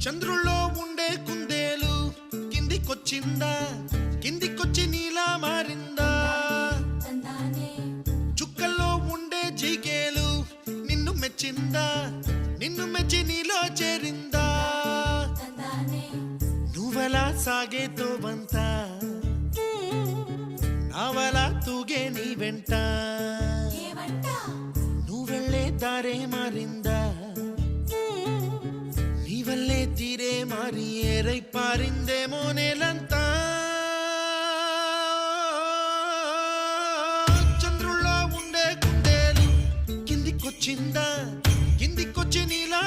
చంద్రుల్లో ఉండే కుందేలు కిందికొచ్చిందా, కిందికొచ్చి నీలా మారిందా? చుక్కల్లో ఉండే జీకేలు నిన్ను మెచ్చిందా, నిన్ను మెచ్చి నీలో చేరిందా? నువ్వలా సాగే తోవంత నావలా తూగే నీ వెంట, నువ్వెళ్ళే దారే మారిందా, నీ వల్లే తీరే మారి ఏరై పారిందేమో నేలంతా. చంద్రుల్లో ఉండే కుందేలు కిందికొచ్చిందా, కిందికొచ్చి నీలా